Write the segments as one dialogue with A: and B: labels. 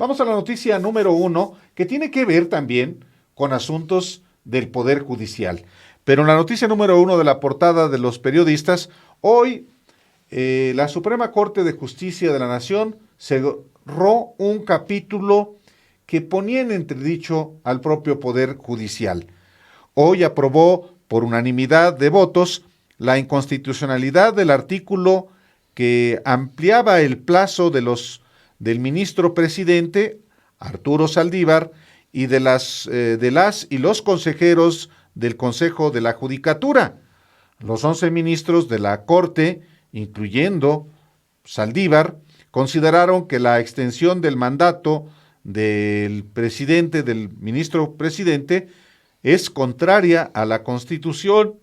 A: Vamos a la noticia número 1, que tiene que ver también con asuntos del Poder Judicial. Pero en la noticia número 1 de la portada de los periodistas, hoy la Suprema Corte de Justicia de la Nación cerró un capítulo que ponía en entredicho al propio Poder Judicial. Hoy aprobó por unanimidad de votos la inconstitucionalidad del artículo que ampliaba el plazo del ministro presidente, Arturo Saldívar, y de las y los consejeros del Consejo de la Judicatura. Los 11 ministros de la Corte, incluyendo Saldívar, consideraron que la extensión del mandato del ministro presidente, es contraria a la Constitución,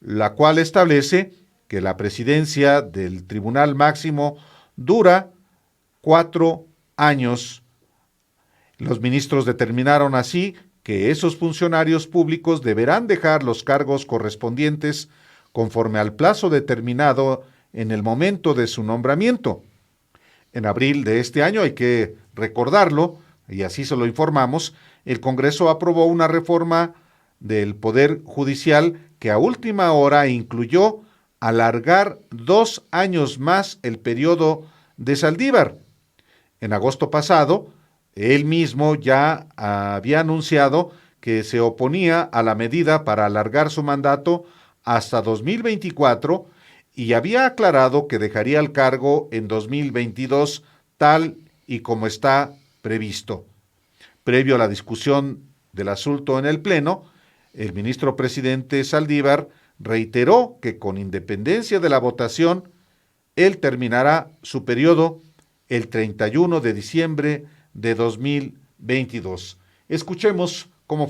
A: la cual establece que la presidencia del Tribunal Máximo dura 4 años. Los ministros determinaron así que esos funcionarios públicos deberán dejar los cargos correspondientes conforme al plazo determinado en el momento de su nombramiento. En abril de este año, hay que recordarlo, y así se lo informamos, el Congreso aprobó una reforma del Poder Judicial que a última hora incluyó alargar 2 años más el periodo de Saldívar. En agosto pasado, él mismo ya había anunciado que se oponía a la medida para alargar su mandato hasta 2024 y había aclarado que dejaría el cargo en 2022, tal y como está previsto. Previo a la discusión del asunto en el Pleno, el ministro presidente Saldívar reiteró que con independencia de la votación, él terminará su periodo el 31 de diciembre de 2022. Escuchemos cómo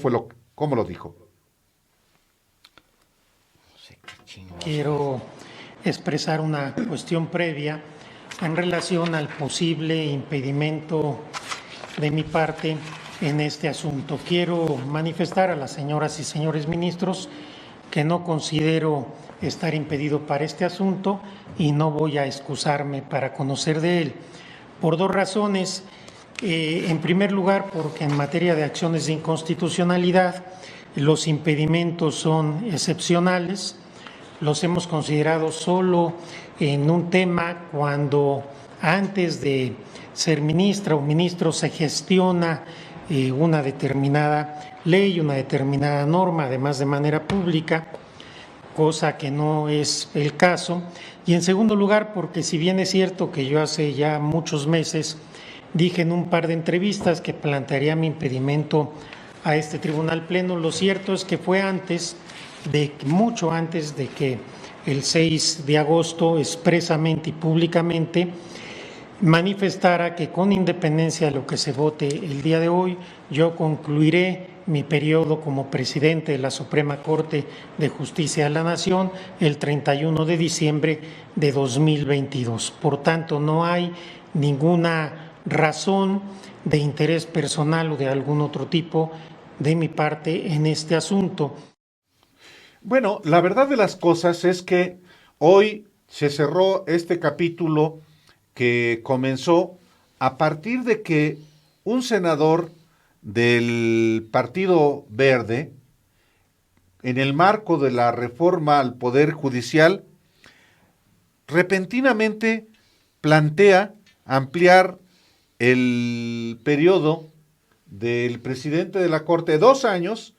A: lo dijo.
B: Quiero expresar una cuestión previa en relación al posible impedimento de mi parte en este asunto. Quiero manifestar a las señoras y señores ministros que no considero estar impedido para este asunto y no voy a excusarme para conocer de él, por 2 razones. En primer lugar, porque en materia de acciones de inconstitucionalidad los impedimentos son excepcionales. Los hemos considerado solo en un tema cuando antes de ser ministra o ministro se gestiona una determinada ley, una determinada norma, además de manera pública, cosa que no es el caso. Y en segundo lugar, porque si bien es cierto que yo hace ya muchos meses dije en un par de entrevistas que plantearía mi impedimento a este Tribunal Pleno, lo cierto es que fue mucho antes de que el 6 de agosto expresamente y públicamente manifestara que con independencia de lo que se vote el día de hoy, yo concluiré mi periodo como presidente de la Suprema Corte de Justicia de la Nación el 31 de diciembre de 2022. Por tanto, no hay ninguna razón de interés personal o de algún otro tipo de mi parte en este asunto.
A: Bueno, la verdad de las cosas es que hoy se cerró este capítulo que comenzó a partir de que un senador del Partido Verde, en el marco de la reforma al Poder Judicial, repentinamente plantea ampliar el periodo del presidente de la Corte 2 años,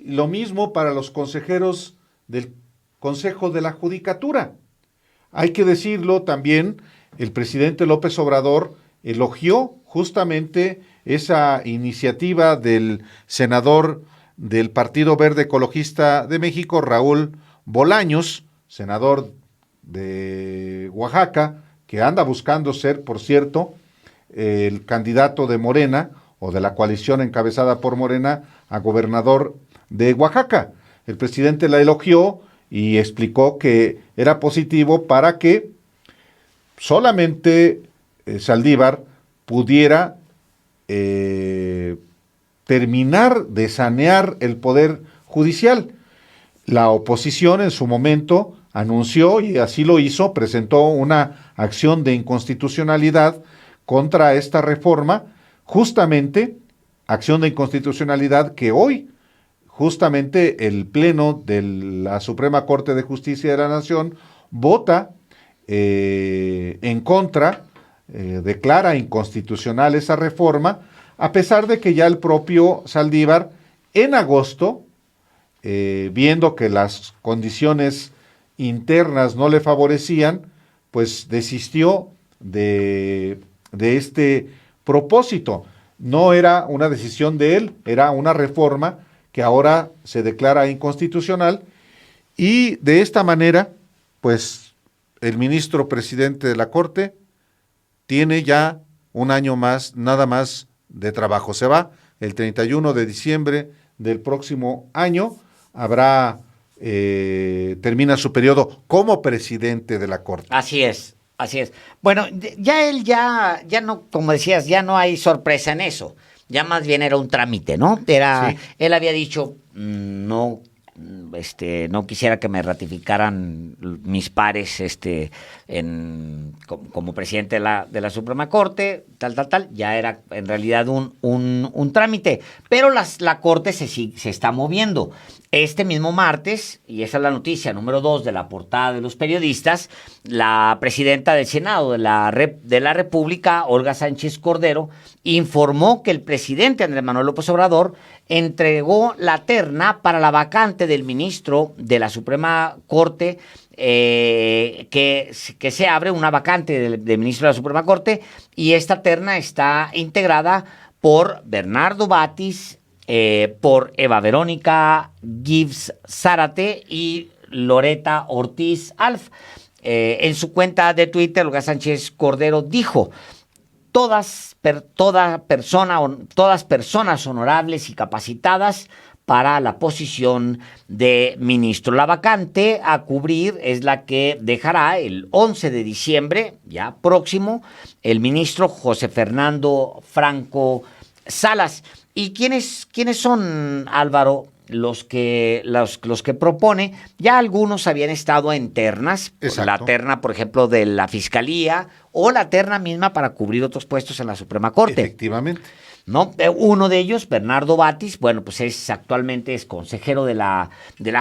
A: lo mismo para los consejeros del Consejo de la Judicatura. Hay que decirlo también, el presidente López Obrador elogió justamente esa iniciativa del senador del Partido Verde Ecologista de México, Raúl Bolaños, senador de Oaxaca, que anda buscando ser, por cierto, el candidato de Morena o de la coalición encabezada por Morena a gobernador de Oaxaca. El presidente la elogió y explicó que era positivo para que solamente Saldívar pudiera terminar de sanear el Poder Judicial. La oposición en su momento anunció, y así lo hizo, presentó una acción de inconstitucionalidad contra esta reforma, justamente acción de inconstitucionalidad que hoy justamente el Pleno de la Suprema Corte de Justicia de la Nación vota en contra, declara inconstitucional esa reforma, a pesar de que ya el propio Saldívar en agosto, viendo que las condiciones internas no le favorecían, pues desistió de este propósito. No era una decisión de él, era una reforma que ahora se declara inconstitucional, y de esta manera, pues el ministro presidente de la Corte tiene ya un año más, nada más, de trabajo. Se va el 31 de diciembre del próximo año, termina su periodo como presidente de la Corte.
C: Así es. Así es. Bueno, ya no, como decías, ya no hay sorpresa en eso. Ya más bien era un trámite, ¿no? Sí. Él había dicho, no quisiera que me ratificaran mis pares, como presidente de la Suprema Corte, tal. Ya era en realidad un trámite. Pero la Corte se está moviendo. Este mismo martes, y esa es la noticia número 2 de la portada de los periodistas, la presidenta del Senado de la República, Olga Sánchez Cordero, informó que el presidente Andrés Manuel López Obrador entregó la terna para la vacante del ministro de la Suprema Corte, que se abre una vacante del ministro de la Suprema Corte, y esta terna está integrada por Bernardo Batis, por Eva Verónica Gibbs Zárate y Loreta Ortiz Alf. En su cuenta de Twitter, Olga Sánchez Cordero dijo: todas personas honorables y capacitadas para la posición de ministro. La vacante a cubrir es la que dejará el 11 de diciembre, ya próximo, el ministro José Fernando Franco Salas. ¿Y quiénes son, Álvaro, los que propone? Ya algunos habían estado en ternas, la terna, por ejemplo, de la Fiscalía, o la terna misma para cubrir otros puestos en la Suprema Corte.
A: Efectivamente.
C: ¿No? Uno de ellos, Bernardo Batis, bueno, pues actualmente es consejero de la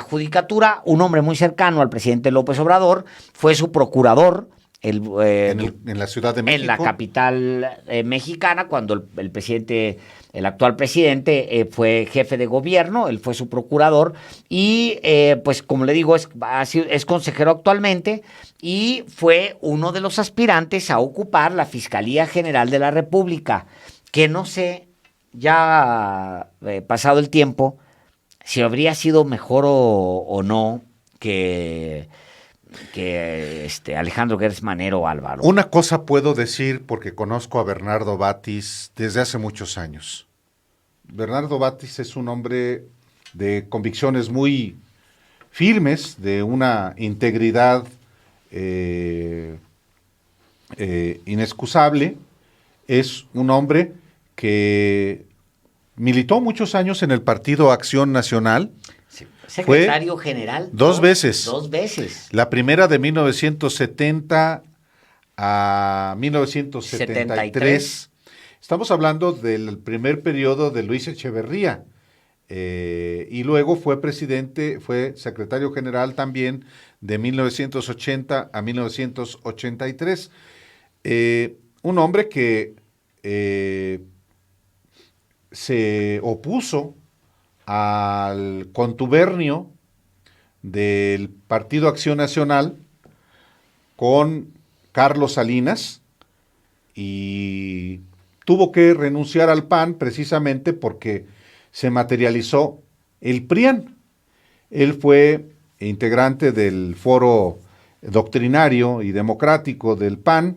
C: Judicatura, un hombre muy cercano al presidente López Obrador, fue su procurador en
A: la Ciudad de México,
C: en la capital mexicana, cuando el actual presidente fue jefe de gobierno, él fue su procurador, y pues como le digo, es consejero actualmente, y fue uno de los aspirantes a ocupar la Fiscalía General de la República, que no sé, ya pasado el tiempo, si habría sido mejor o no que Alejandro Gertz Manero, Álvaro.
A: Una cosa puedo decir, porque conozco a Bernardo Batis desde hace muchos años. Bernardo Batis es un hombre de convicciones muy firmes, de una integridad inexcusable. Es un hombre que militó muchos años en el Partido Acción Nacional.
C: Secretario general.
A: Dos veces.
C: Dos veces.
A: La primera de 1970 a 1973. Estamos hablando del primer periodo de Luis Echeverría. Y luego fue secretario general también de 1980 a 1983. Un hombre que se opuso al contubernio del Partido Acción Nacional con Carlos Salinas, y tuvo que renunciar al PAN precisamente porque se materializó el PRIAN. Él fue integrante del foro doctrinario y democrático del PAN,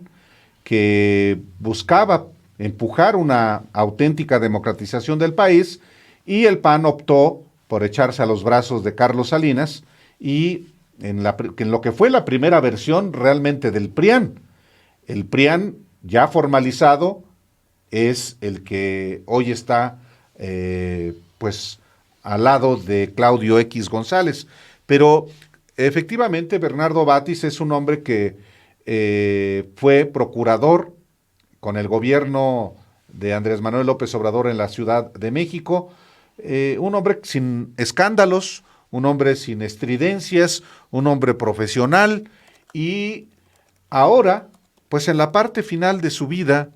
A: que buscaba empujar una auténtica democratización del país, y el PAN optó por echarse a los brazos de Carlos Salinas, y en lo que fue la primera versión realmente del PRIAN. El PRIAN ya formalizado es el que hoy está pues al lado de Claudio X González. Pero efectivamente Bernardo Batis es un hombre que fue procurador con el gobierno de Andrés Manuel López Obrador en la Ciudad de México. Un hombre sin escándalos, un hombre sin estridencias, un hombre profesional, y ahora, pues en la parte final de su vida,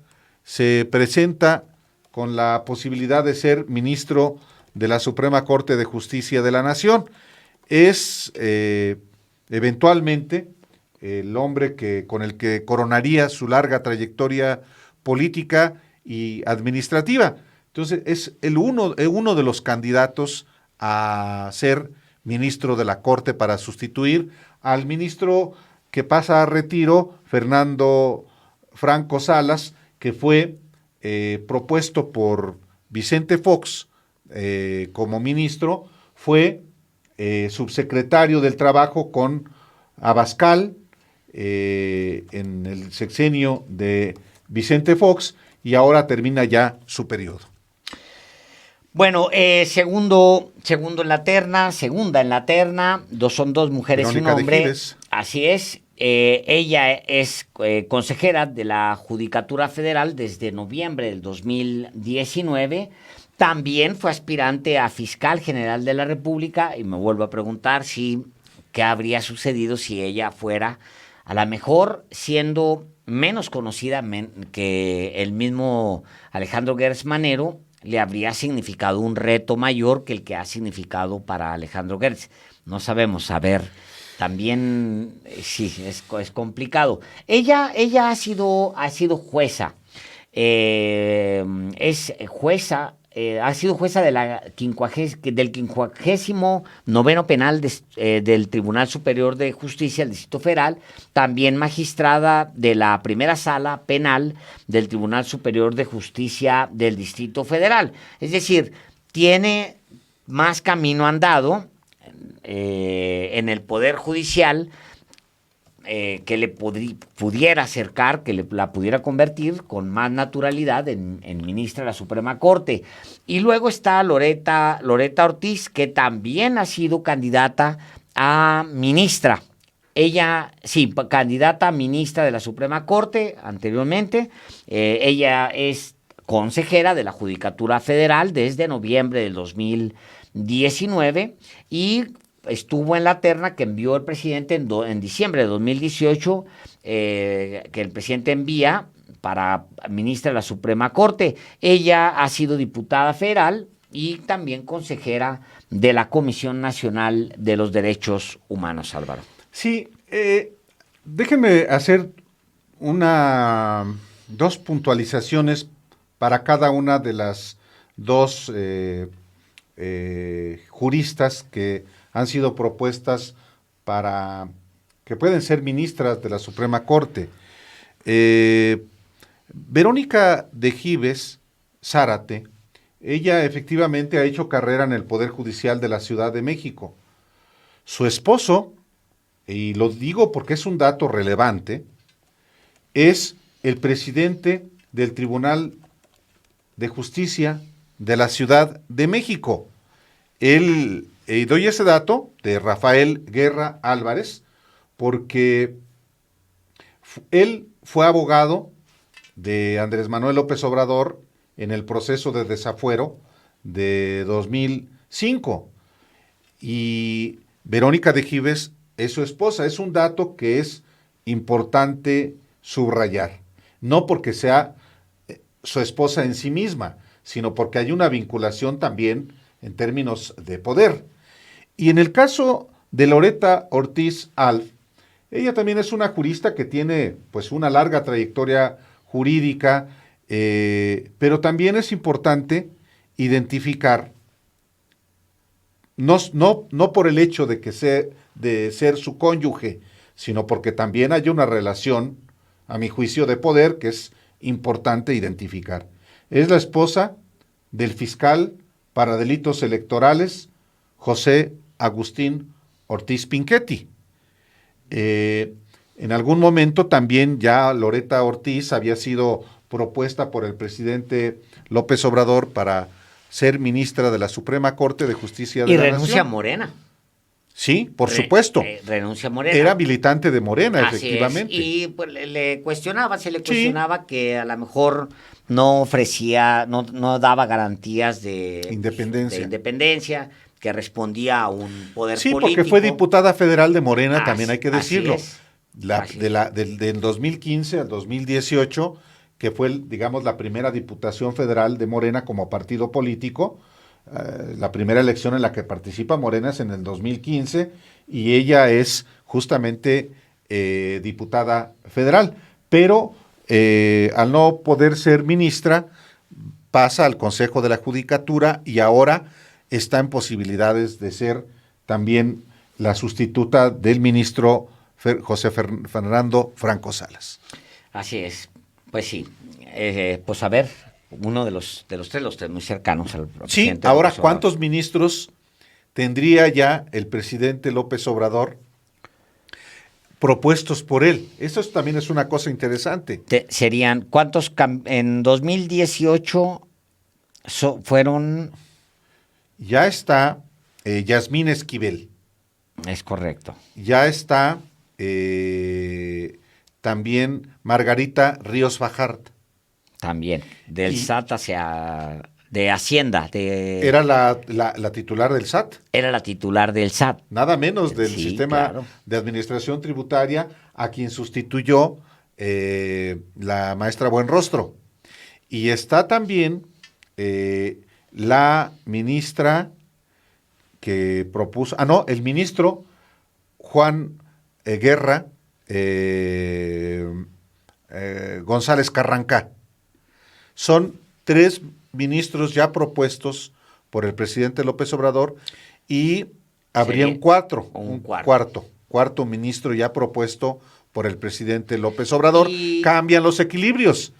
A: se presenta con la posibilidad de ser ministro de la Suprema Corte de Justicia de la Nación. Es eventualmente el hombre con el que coronaría su larga trayectoria política y administrativa. Entonces, es uno de los candidatos a ser ministro de la Corte para sustituir al ministro que pasa a retiro, Fernando Franco Salas, que fue propuesto por Vicente Fox como ministro, fue subsecretario del Trabajo con Abascal en el sexenio de Vicente Fox, y ahora termina ya su periodo.
C: Bueno, segunda en la terna, son dos mujeres
A: Verónica
C: y un hombre.
A: de Gives.
C: Así es. Ella es consejera de la Judicatura Federal desde noviembre del 2019. También fue aspirante a fiscal general de la República, y me vuelvo a preguntar qué habría sucedido si ella fuera, a lo mejor siendo menos conocida que el mismo Alejandro Gertz Manero, le habría significado un reto mayor que el que ha significado para Alejandro Gertz. No sabemos, a ver, también sí, es complicado. Ella ha sido jueza, es jueza, ha sido jueza de del 59º penal del Tribunal Superior de Justicia del Distrito Federal, también magistrada de la primera sala penal del Tribunal Superior de Justicia del Distrito Federal. Es decir, tiene más camino andado en el Poder Judicial, que le pudiera acercar, que la pudiera convertir con más naturalidad en ministra de la Suprema Corte. Y luego está Loreta Ortiz, que también ha sido candidata a ministra. Ella, sí, candidata a ministra de la Suprema Corte anteriormente. Ella es consejera de la Judicatura Federal desde noviembre del 2019 y estuvo en la terna que envió el presidente en diciembre de 2018, que el presidente envía para ministra de la Suprema Corte. Ella ha sido diputada federal y también consejera de la Comisión Nacional de los Derechos Humanos, Álvaro.
A: Sí, déjenme hacer dos puntualizaciones para cada una de las dos juristas que han sido propuestas para que pueden ser ministras de la Suprema Corte. Verónica de Gives Zárate, ella efectivamente ha hecho carrera en el Poder Judicial de la Ciudad de México. Su esposo, y lo digo porque es un dato relevante, es el presidente del Tribunal de Justicia de la Ciudad de México. Doy ese dato de Rafael Guerra Álvarez porque él fue abogado de Andrés Manuel López Obrador en el proceso de desafuero de 2005. Y Verónica de Gives es su esposa. Es un dato que es importante subrayar. No porque sea su esposa en sí misma, sino porque hay una vinculación también en términos de poder. Y en el caso de Loreta Ortiz Alf, ella también es una jurista que tiene pues una larga trayectoria jurídica, pero también es importante identificar, no por el hecho de ser su cónyuge, sino porque también hay una relación, a mi juicio, de poder que es importante identificar. Es la esposa del fiscal para delitos electorales, José Agustín Ortiz Pinchetti. En algún momento también ya Loreta Ortiz había sido propuesta por el presidente López Obrador para ser ministra de la Suprema Corte de Justicia de la Nación.
C: Y renuncia a Morena.
A: Sí, por supuesto.
C: Renuncia a Morena.
A: Era militante de Morena,
C: Así
A: efectivamente.
C: es. Y pues se le cuestionaba que a lo mejor no ofrecía, no daba garantías de independencia, que respondía a un poder
A: Sí,
C: político.
A: porque fue diputada federal de Morena, también hay que decirlo.
C: Así
A: Del 2015 al 2018, que fue, digamos, la primera diputación federal de Morena como partido político. La primera elección en la que participa Morena es en el 2015 y ella es justamente diputada federal. Pero al no poder ser ministra, pasa al Consejo de la Judicatura y ahora está en posibilidades de ser también la sustituta del ministro José Fernando Franco Salas.
C: Así es, pues sí. Pues a ver, uno de los tres muy cercanos al presidente.
A: Sí, ahora, ¿cuántos ministros tendría ya el presidente López Obrador propuestos por él? Eso también es una cosa interesante.
C: Serían, ¿cuántos en 2018 fueron?
A: Ya está Yasmín Esquivel.
C: Es correcto.
A: Ya está también Margarita Ríos Fajart.
C: También, del SAT de Hacienda.
A: Era la titular del SAT.
C: Era la titular del SAT.
A: Nada menos del sistema de administración tributaria, a quien sustituyó la maestra Buenrostro. Y está también la ministra que propuso, el ministro Juan Guerra González Carrancá. Son 3 ministros ya propuestos por el presidente López Obrador y habrían 4, un cuarto ministro ya propuesto por el presidente López Obrador. Cambian los equilibrios.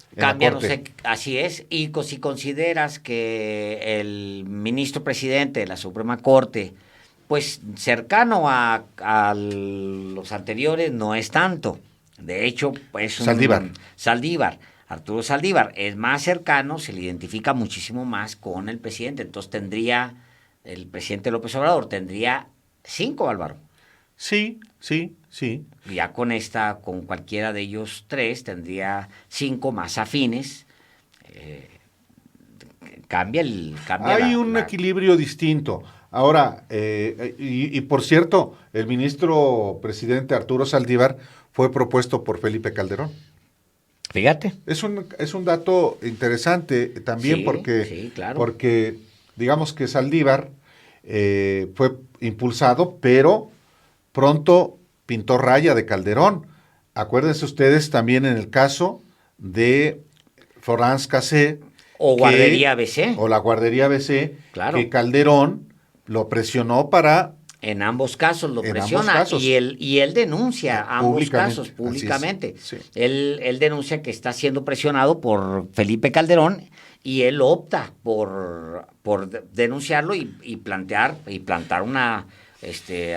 C: Así es, y si consideras que el ministro presidente de la Suprema Corte, pues cercano a los anteriores, no es tanto. De hecho, pues Arturo Saldívar es más cercano, se le identifica muchísimo más con el presidente. Entonces el presidente López Obrador tendría 5, Álvaro.
A: Sí.
C: Ya con cualquiera de ellos 3, tendría 5 más afines.
A: Hay un equilibrio distinto. Ahora, y por cierto, el ministro presidente Arturo Saldívar fue propuesto por Felipe Calderón.
C: Fíjate.
A: Es un dato interesante también porque digamos que Saldívar fue impulsado, pero pronto pintó raya de Calderón. Acuérdense ustedes también en el caso de Florence Cassé.
C: O Guardería ABC.
A: O la Guardería ABC,
C: claro,
A: que Calderón lo presionó para...
C: En ambos casos lo presiona y él denuncia ambos casos públicamente.
A: Sí.
C: Él denuncia que está siendo presionado por Felipe Calderón y él opta por denunciarlo y plantar una,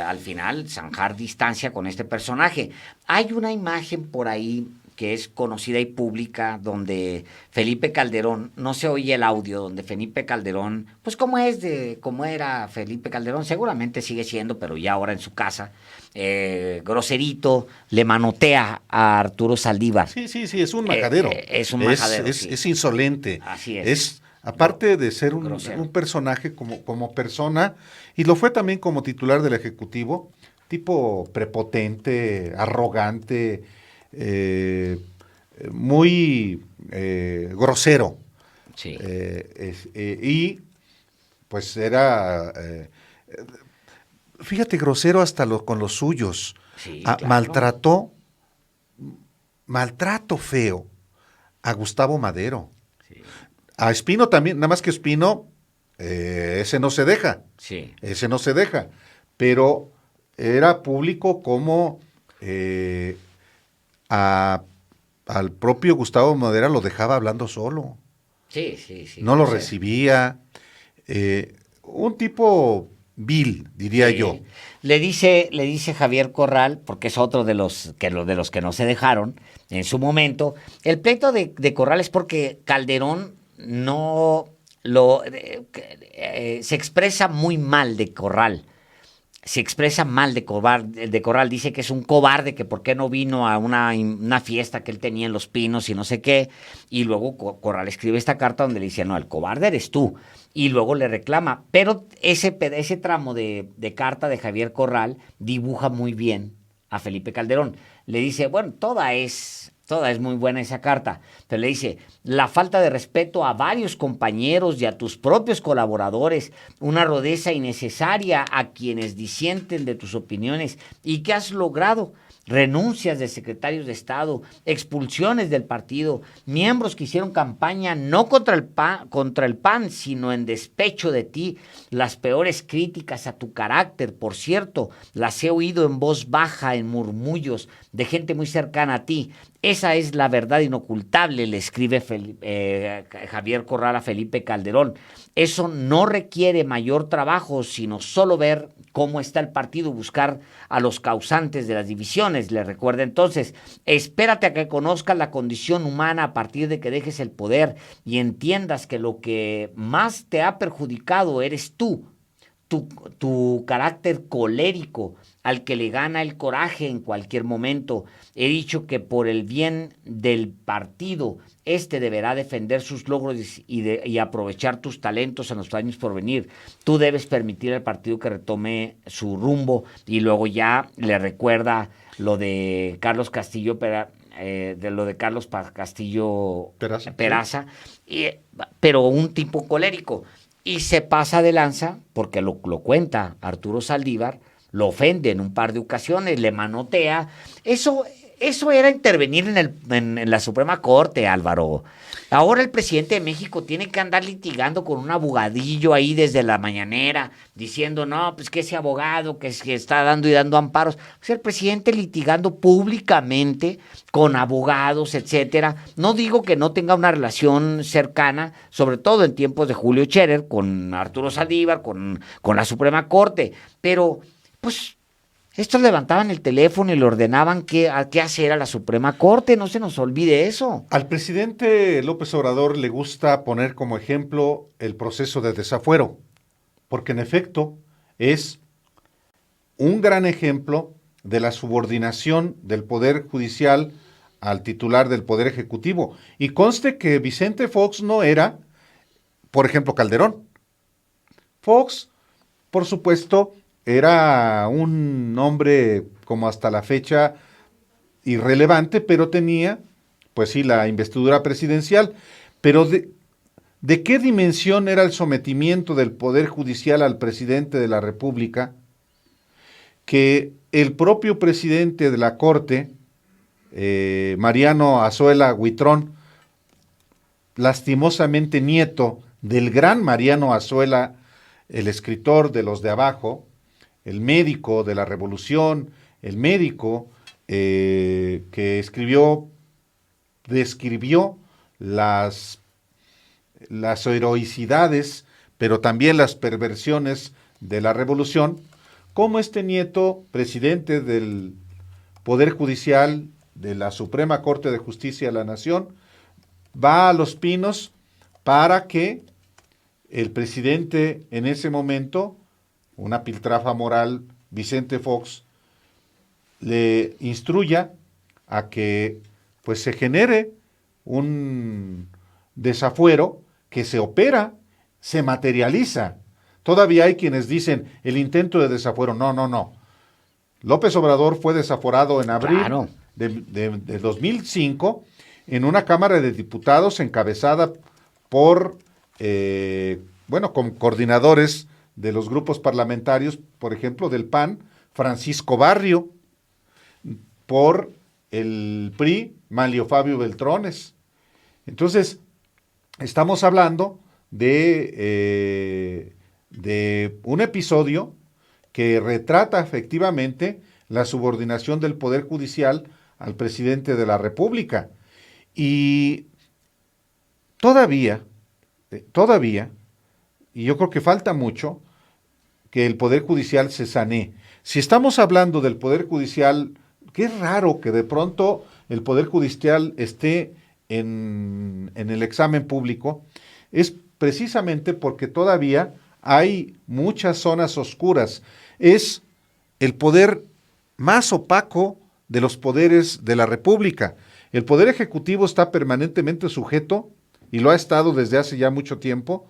C: al final, zanjar distancia con este personaje. Hay una imagen por ahí que es conocida y pública, donde Felipe Calderón, no se oye el audio, donde Felipe Calderón, pues como era Felipe Calderón, seguramente sigue siendo, pero ya ahora en su casa, groserito, le manotea a Arturo Saldívar.
A: Sí, es un majadero.
C: Es un majadero,
A: es insolente.
C: Así es.
A: Aparte de ser un personaje como persona, y lo fue también como titular del Ejecutivo, tipo prepotente, arrogante, muy grosero.
C: Sí.
A: Y pues era, fíjate, grosero hasta con los suyos.
C: Sí, claro.
A: Maltrato feo a Gustavo Madero.
C: Sí.
A: A Espino también, nada más que Espino, ese no se deja.
C: Sí.
A: Ese no se deja. Pero era público como al propio Gustavo Madero lo dejaba hablando solo.
C: Sí.
A: No lo recibía. Un tipo vil, diría yo.
C: Le dice Javier Corral, porque es otro de los que no se dejaron en su momento. El pleito de Corral es porque Calderón se expresa muy mal de Corral. se expresa mal de Corral, dice que es un cobarde, que por qué no vino a una fiesta que él tenía en Los Pinos y no sé qué, y luego Corral escribe esta carta donde le dice, no, el cobarde eres tú, y luego le reclama, pero ese tramo de carta de Javier Corral dibuja muy bien a Felipe Calderón. Le dice, bueno, toda es muy buena esa carta, pero le dice, la falta de respeto a varios compañeros y a tus propios colaboradores, una rudeza innecesaria a quienes disienten de tus opiniones. ¿Y qué has logrado? Renuncias de secretarios de Estado, expulsiones del partido, miembros que hicieron campaña no contra el PAN, sino en despecho de ti, las peores críticas a tu carácter, por cierto, las he oído en voz baja, en murmullos, de gente muy cercana a ti. Esa es la verdad inocultable, le escribe Javier Corral a Felipe Calderón. Eso no requiere mayor trabajo, sino solo ver cómo está el partido, buscar a los causantes de las divisiones. Le recuerda entonces, espérate a que conozcas la condición humana a partir de que dejes el poder y entiendas que lo que más te ha perjudicado eres tú. Tu carácter colérico, al que le gana el coraje en cualquier momento. He dicho que por el bien del partido, deberá defender sus logros y aprovechar tus talentos en los años por venir. Tú debes permitir al partido que retome su rumbo, y luego ya le recuerda lo de Carlos Castillo Castillo Peraza, pero un tipo colérico. Y se pasa de lanza, porque lo cuenta Arturo Saldívar, lo ofende en un par de ocasiones, le manotea. Eso era intervenir en la Suprema Corte, Álvaro. Ahora el presidente de México tiene que andar litigando con un abogadillo ahí desde la mañanera, diciendo, no, pues que ese abogado que está dando amparos. O sea, el presidente litigando públicamente con abogados, etcétera. No digo que no tenga una relación cercana, sobre todo en tiempos de Julio Scherer, con Arturo Saldívar, con la Suprema Corte, pero pues estos levantaban el teléfono y le ordenaban qué hacer a la Suprema Corte, no se nos olvide eso.
A: Al presidente López Obrador le gusta poner como ejemplo el proceso de desafuero, porque en efecto es un gran ejemplo de la subordinación del Poder Judicial al titular del Poder Ejecutivo. Y conste que Vicente Fox no era, por ejemplo, Calderón. Fox, por supuesto, era un hombre como hasta la fecha irrelevante, pero tenía, pues sí, la investidura presidencial. Pero ¿de qué dimensión era el sometimiento del Poder Judicial al presidente de la República? Que el propio presidente de la Corte, Mariano Azuela Huitrón, lastimosamente nieto del gran Mariano Azuela, el escritor de Los de Abajo, el médico de la Revolución, el médico que describió las heroicidades, pero también las perversiones de la Revolución, como este nieto, presidente del Poder Judicial de la Suprema Corte de Justicia de la Nación, va a Los Pinos para que el presidente en ese momento, una piltrafa moral, Vicente Fox, le instruya a que pues se genere un desafuero que se opera, se materializa. Todavía hay quienes dicen el intento de desafuero. No. López Obrador fue desaforado en abril de 2005 en una Cámara de Diputados encabezada por, con coordinadores de los grupos parlamentarios, por ejemplo, del PAN, Francisco Barrio, por el PRI, Manlio Fabio Beltrones. Entonces, estamos hablando de un episodio que retrata efectivamente la subordinación del Poder Judicial al presidente de la República. Y todavía, y yo creo que falta mucho, que el Poder Judicial se sanee. Si estamos hablando del Poder Judicial, qué raro que de pronto el Poder Judicial esté en el examen público, es precisamente porque todavía hay muchas zonas oscuras. Es el poder más opaco de los poderes de la República. El Poder Ejecutivo está permanentemente sujeto, y lo ha estado desde hace ya mucho tiempo,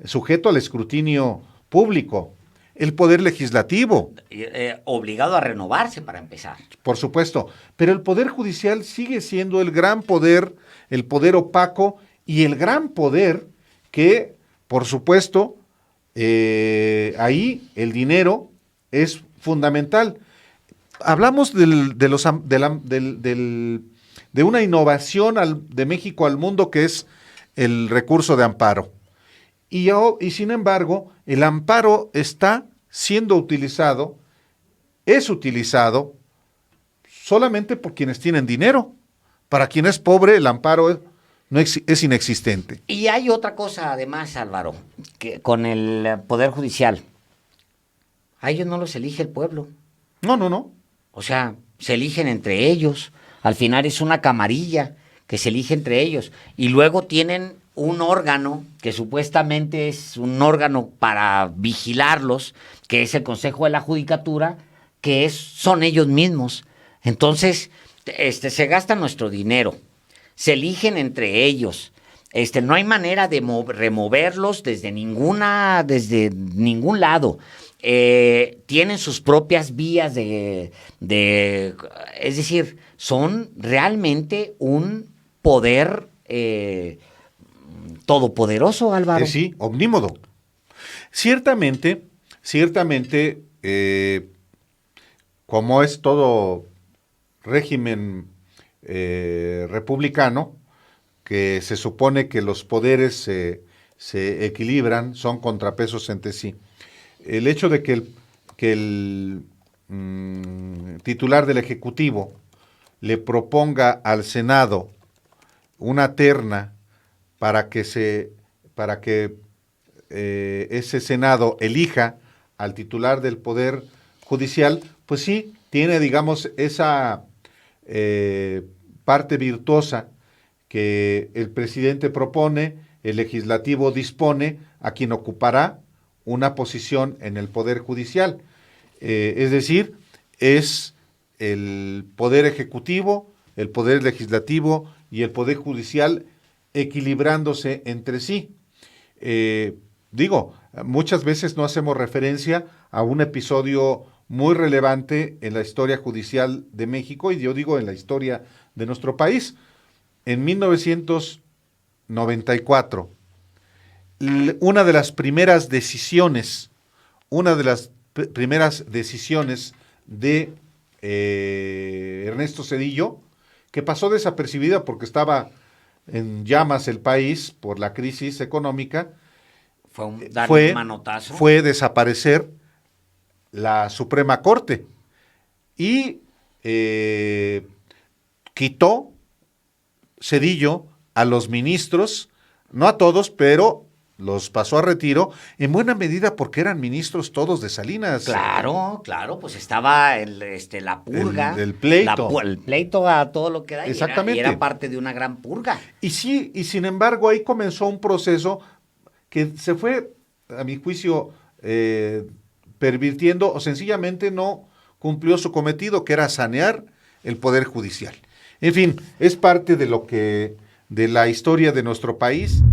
A: sujeto al escrutinio público. El Poder Legislativo.
C: Obligado a renovarse para empezar.
A: Por supuesto, pero el Poder Judicial sigue siendo el gran poder, el poder opaco y el gran poder que, por supuesto, ahí el dinero es fundamental. Hablamos de una innovación de México al mundo que es el recurso de amparo. Y sin embargo, el amparo está siendo utilizado, es utilizado solamente por quienes tienen dinero. Para quien es pobre, el amparo es inexistente.
C: Y hay otra cosa además, Álvaro, que con el Poder Judicial. A ellos no los elige el pueblo.
A: No.
C: O sea, se eligen entre ellos. Al final es una camarilla que se elige entre ellos. Y luego tienen un órgano que supuestamente es un órgano para vigilarlos, que es el Consejo de la Judicatura, que son ellos mismos. Entonces, se gasta nuestro dinero, se eligen entre ellos. No hay manera de removerlos desde ningún lado. Tienen sus propias vías es decir, son realmente un poder todopoderoso, Álvaro.
A: Sí, omnímodo. Ciertamente, como es todo régimen republicano, que se supone que los poderes se equilibran, son contrapesos entre sí. El hecho de que el titular del Ejecutivo le proponga al Senado una terna para que ese Senado elija al titular del Poder Judicial, pues sí, tiene, digamos, esa parte virtuosa que el presidente propone, el legislativo dispone a quien ocupará una posición en el Poder Judicial. Es decir, es el Poder Ejecutivo, el Poder Legislativo y el Poder Judicial equilibrándose entre sí. Muchas veces no hacemos referencia a un episodio muy relevante en la historia judicial de México, y yo digo en la historia de nuestro país. En 1994, una de las primeras decisiones de Ernesto Zedillo, que pasó desapercibida porque estaba en llamas el país por la crisis económica,
C: fue un manotazo.
A: Fue desaparecer la Suprema Corte y quitó Zedillo a los ministros, no a todos, pero los pasó a retiro, en buena medida porque eran ministros todos de Salinas.
C: Claro, pues estaba la purga.
A: El pleito.
C: El pleito a todo lo que da.
A: Exactamente.
C: Y era parte de una gran purga.
A: Y sí, y sin embargo ahí comenzó un proceso que se fue, a mi juicio, pervirtiendo, o sencillamente no cumplió su cometido, que era sanear el Poder Judicial. En fin, es parte de la historia de nuestro país.